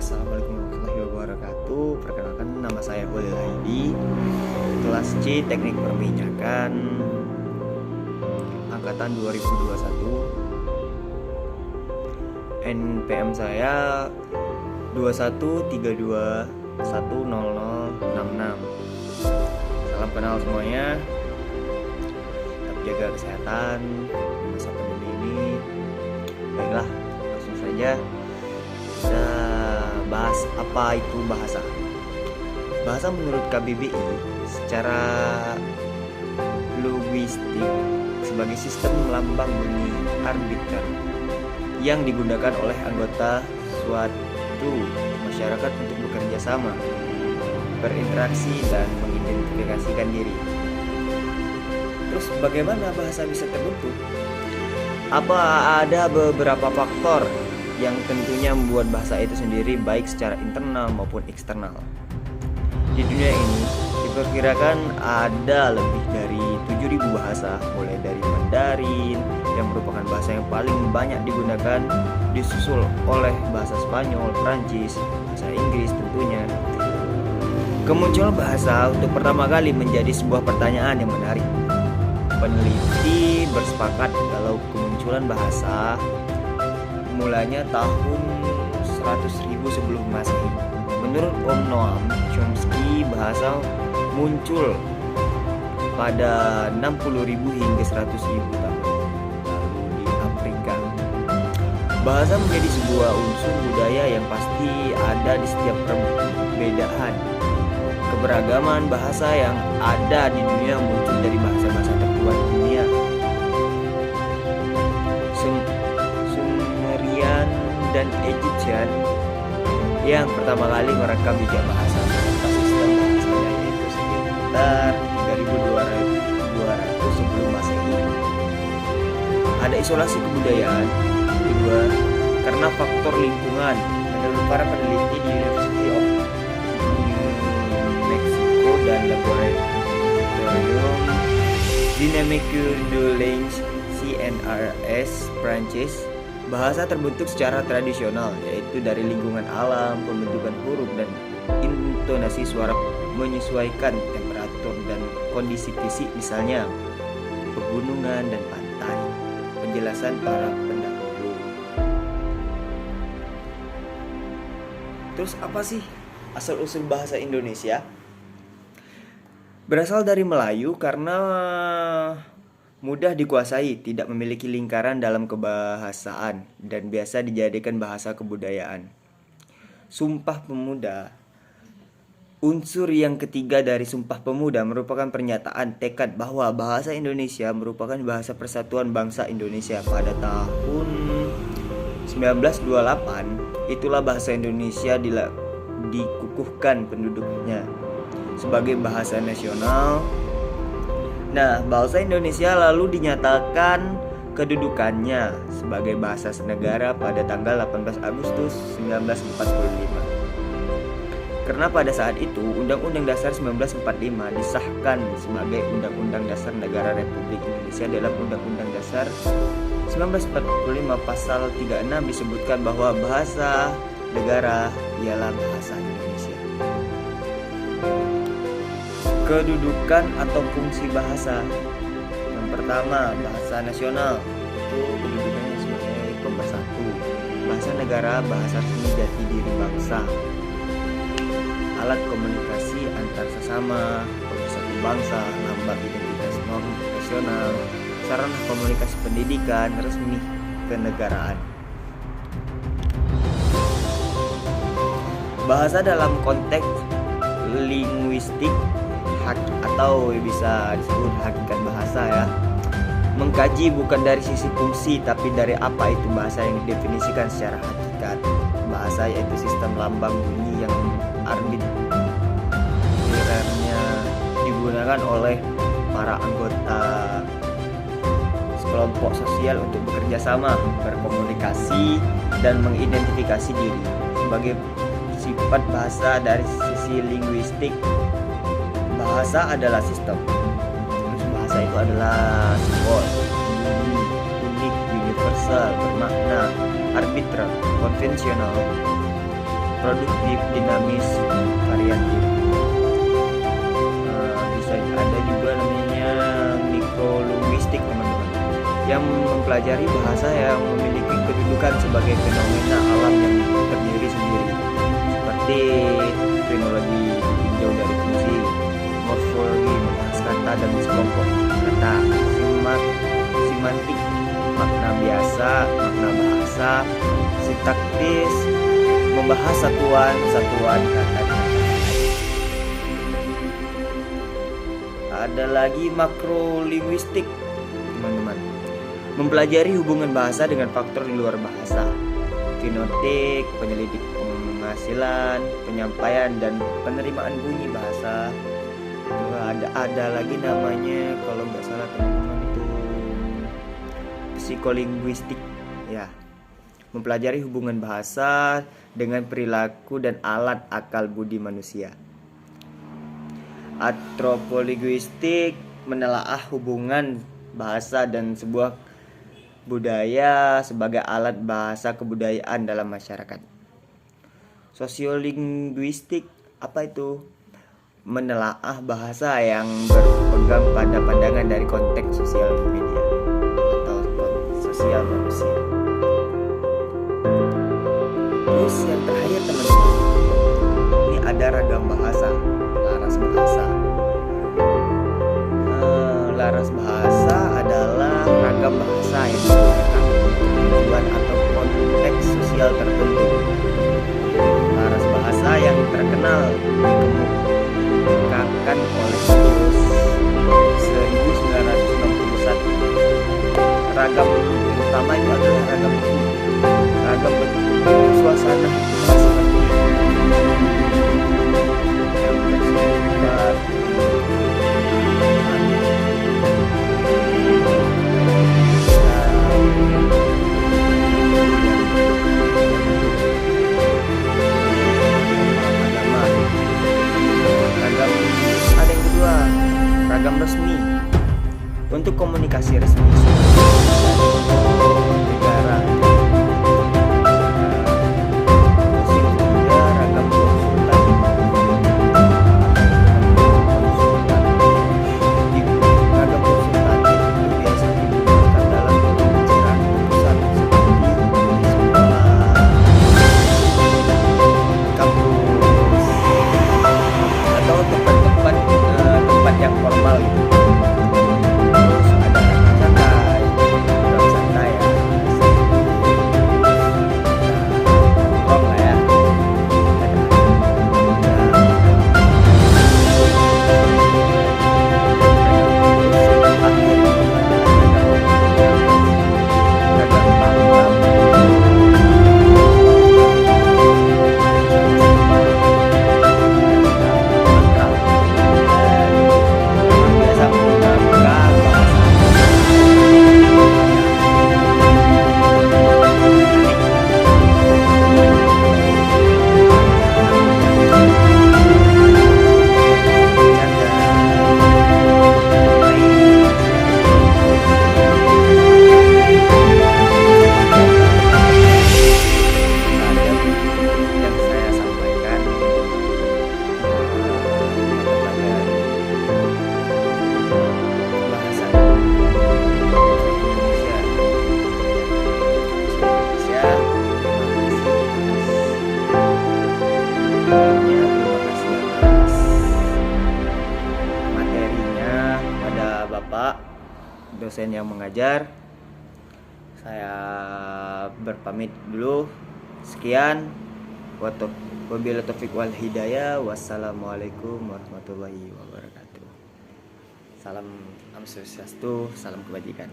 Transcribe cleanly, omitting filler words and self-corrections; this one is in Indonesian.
Assalamualaikum warahmatullahi wabarakatuh. Perkenalkan, nama saya Holil Haidi, kelas C Teknik Perminyakan, angkatan 2021. NPM saya 2132100066. Salam kenal semuanya. Tetap jaga kesehatan di masa pandemi ini. Baiklah, langsung saja kita bahas apa itu bahasa. Bahasa menurut KBBI secara linguistik sebagai sistem lambang bunyi arbiter yang digunakan oleh anggota suatu masyarakat untuk bekerja sama, berinteraksi, dan mengidentifikasikan diri. Terus bagaimana bahasa bisa terbentuk? Apa ada beberapa faktor yang tentunya membuat bahasa itu sendiri baik secara internal maupun eksternal. Di dunia ini diperkirakan ada lebih dari 7.000 bahasa, mulai dari Mandarin yang merupakan bahasa yang paling banyak digunakan, disusul oleh bahasa Spanyol, Prancis, bahasa Inggris tentunya. Kemunculan bahasa untuk pertama kali menjadi sebuah pertanyaan yang menarik. Peneliti bersepakat kalau kemunculan bahasa mulanya tahun 100.000 sebelum Masehi. Menurut Om Noam Chomsky, bahasa muncul pada 60.000 hingga 100.000 tahun lalu di Afrika. Bahasa menjadi sebuah unsur budaya yang pasti ada di setiap perbedaan. Keberagaman bahasa yang ada di dunia muncul dari bahasa-bahasa tertua di dunia. Dan Egyptian yang pertama kali merekam jejak bahasa serta sistem bahasanya itu sekitar 3.200 sebelum Masehi. Ada isolasi kebudayaan. Kedua, karena faktor lingkungan. Menurut para peneliti di University of New Mexico dan Laboratorium Dynamique de Langue CNRS Prancis, bahasa terbentuk secara tradisional, yaitu dari lingkungan alam, pembentukan huruf dan intonasi suara menyesuaikan temperatur dan kondisi fisik, misalnya pegunungan dan pantai. Penjelasan para pendahulu. Terus apa sih asal-usul bahasa Indonesia? Berasal dari Melayu karena mudah dikuasai, tidak memiliki lingkaran dalam kebahasaan, dan biasa dijadikan bahasa kebudayaan. Sumpah Pemuda. Unsur yang ketiga dari Sumpah Pemuda merupakan pernyataan tekad bahwa bahasa Indonesia merupakan bahasa persatuan bangsa Indonesia. Pada tahun 1928, itulah bahasa Indonesia dikukuhkan penduduknya sebagai bahasa nasional. Nah, bahasa Indonesia lalu dinyatakan kedudukannya sebagai bahasa senegara pada tanggal 18 Agustus 1945. Karena pada saat itu Undang-Undang Dasar 1945 disahkan sebagai Undang-Undang Dasar Negara Republik Indonesia. Dalam Undang-Undang Dasar 1945 pasal 36 disebutkan bahwa bahasa negara ialah bahasa Indonesia. Kedudukan atau fungsi bahasa. Yang pertama, bahasa nasional itu kedudukannya sebagai pemersatu. Bahasa negara, bahasa resmi jati diri bangsa. Alat komunikasi antar sesama, pemersatu bangsa, lambang identitas nasional, sarana komunikasi pendidikan, resmi kenegaraan. Bahasa dalam konteks linguistik atau bisa disebut hakikat bahasa ya, mengkaji bukan dari sisi fungsi tapi dari apa itu bahasa yang didefinisikan secara hakikat. Bahasa yaitu sistem lambang bunyi yang arbitrernya digunakan oleh para anggota kelompok sosial untuk bekerja sama, berkomunikasi, dan mengidentifikasi diri. Sebagai sifat bahasa dari sisi linguistik, bahasa adalah sistem. Terus bahasa itu adalah simbol, unik, universal, bermakna, arbitrer, konvensional. produktif, dinamis, variatif. Bisa ada juga namanya mikrolinguistik teman-teman, yang mempelajari bahasa yang memiliki kedudukan sebagai fenomena alam yang terdiri sendiri, seperti fonologi ditinjau dari fungsi, morfologi membahas kata dan sekelompok kata, simantik makna biasa, makna bahasa, sintaktis membahas satuan kata. Ada lagi makrolinguistik teman-teman, mempelajari hubungan bahasa dengan faktor di luar bahasa, fenotik, penyelidik penghasilan, penyampaian dan penerimaan bunyi bahasa. Ada lagi namanya, kalau nggak salah teman-teman, itu psikolinguistik ya, mempelajari hubungan bahasa dengan perilaku dan alat akal budi manusia. Antropolinguistik menelaah hubungan bahasa dan sebuah budaya sebagai alat bahasa kebudayaan dalam masyarakat. Sosiolinguistik apa itu? Menelaah bahasa yang berpegang pada pandangan dari konteks sosial media atau sosial manusia. Terus yang terakhir teman-teman, ini ada ragam bahasa, laras bahasa. Laras bahasa adalah ragam bahasa yang digunakan untuk tujuan atau konteks sosial tertentu. Laras bahasa yang terkenal dikemukakan oleh Pius 1961. Ragam utama itu adalah ragam bentuk suasana seperti ragam resmi untuk komunikasi resmi negara. Ragam konsultatif. Ragam konsultatif itu biasa digunakan dalam pembicaraan keputusan seperti di sekolah, kampus, atau tempat yang formal gitu. Terus ada ragam santai ya, nongkrong lah ya. Dosen yang mengajar. Saya berpamit dulu. Sekian. Wabillahi taufiq wal hidayah. Wassalamualaikum warahmatullahi wabarakatuh. Salam Om Swastiastu, salam kebajikan.